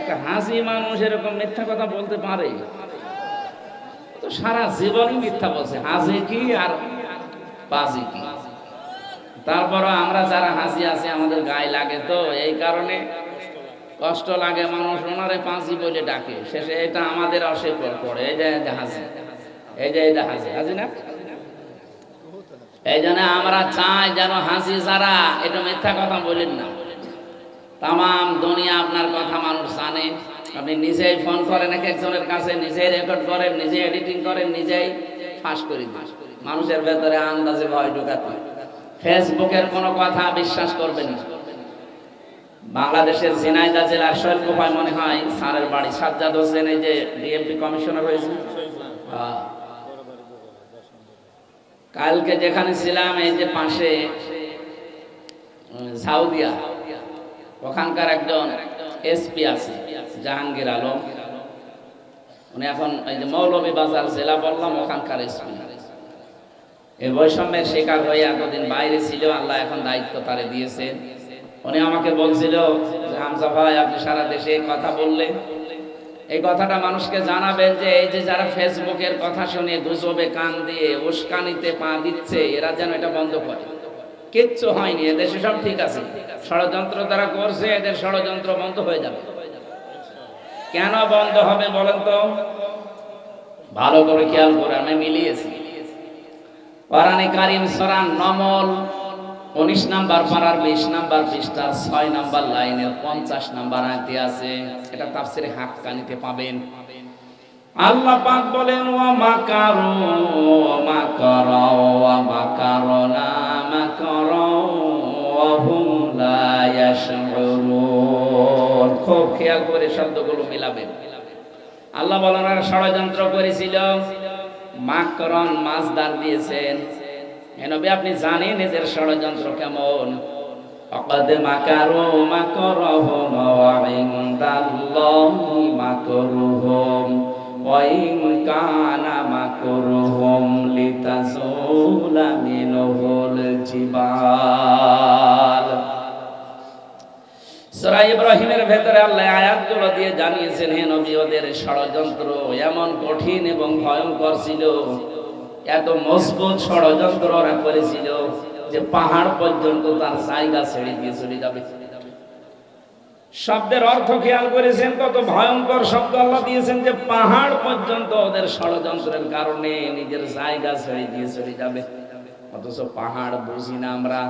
একটা হাসি মানুষ এরকম মিথ্যা কথা বলতে পারে? তো সারা জীবনই মিথ্যা বলছে, হাসি কি আর বাজি কি। তারপরও আমরা যারা হাসি আছি আমাদের গায়ে লাগে, তো এই কারণে কষ্ট লাগে। মানুষ ওনারে পাঁচি বলে ডাকে, শেষে এটা আমাদের অস্বীকার করে। এই যে হাসি, এই যে এটা হাসি, হাসি না? এই জন্য আমরা চাই যেন হাসি ছাড়া এটা মিথ্যা কথা বলেন না। তাম দুনিয়া আপনার কথা মানুষ জানে। আপনি নিজেই ফোন করেন এক একজনের কাছে, নিজেই রেকর্ড করেন, নিজেই এডিটিং করেন, নিজেই ফাঁস করে দিন। মানুষের ভেতরে আন্দাজে ভয় ঢুকাতে। ফেসবুকের কোনো কথা বিশ্বাস করবেন না। বাংলাদেশের ঝিনাইদহ জেলার শৈলকুপায় মনে হয় স্যারের বাড়ি, সাজ্জাদ হোসেন, এই যে ডিএমপি কমিশনার হয়েছে। কালকে যেখানে ছিলাম, এই যে পাশে সাউদিয়া, ওখানকার একজন এসপি আছে জাহাঙ্গীর আলম, উনি এখন এই যে মৌলভীবাজার জেলা বললাম, ওখানকার এসপি। এই বৈষম্যের শিকার হয়ে এতদিন বাইরে ছিল, আল্লাহ এখন দায়িত্ব তারে দিয়েছেন। উনি আমাকে বলছিল যে হামজা ভাই, আপনি সারা দেশে কথা বললেন, এই কথাটা মানুষকে জানাবেন যে এই যে যারা ফেসবুকের কথা শুনে গুজবে কান দিয়ে উস্কানিতে পা দিচ্ছে, এরা যেন এটা বন্ধ করে। কিচ্ছু হয়নি, এদেশে সব ঠিক আছে। ষড়যন্ত্র তারা করছে, এদের ষড়যন্ত্র বন্ধ হয়ে যাবে। কেন বন্ধ হবে বলেন তো? ভালো করে খেয়াল করে আমি মিলিয়েছি। কোরআনে কারীম সূরা নমল 19 নাম্বার পারার 20 নাম্বার পৃষ্ঠার 6 নাম্বার লাইনের 50 নাম্বার আয়াতে আছে। এটা তাফসীরে হাক্কানিতে পাবেন। আল্লাহ পাক বলেন, ওয়া মাকারু ওয়া মাকারা ওয়া মাকারনা মাকারা ওয়া হুম লা ইয়াশউরুন। খুব খেয়াল করে শব্দগুলো মিলাবেন। আল্লাহ বলেন, আর ষড়যন্ত্র করেছিল। মাকরন মাজদার দিয়েছেন। নবী আপনি জানেন এদের ষড়যন্ত্র কেমন। ফাকাদ মাকারু মাকরাহুম ওয়া ইনদাল্লাহি মাকরুহুম ওয়া ইন কানা মাকরুহুম লিতাযুলা মিনহুল জিবাল। সূরা ইব্রাহিমের ভেতরে আল্লাহ আয়াতগুলো দিয়ে জানিয়েছেন, হে নবী ওদের ষড়যন্ত্র এমন কঠিন এবং ভয়ঙ্কর ছিল, এত মজবুত ষড়যন্ত্র ওরা করেছিল যে পাহাড় পর্যন্ত তার জায়গা ছেড়ে দিয়ে চলে যাবে। শব্দের অর্থ খেয়াল করেছেন, কত ভয়ঙ্কর শব্দ আল্লাহ দিয়েছেন, যে পাহাড় পর্যন্ত ওদের ষড়যন্ত্রের কারণে নিজের জায়গা ছেড়ে দিয়ে চলে যাবে। অথচ পাহাড় বুঝি না আমরা,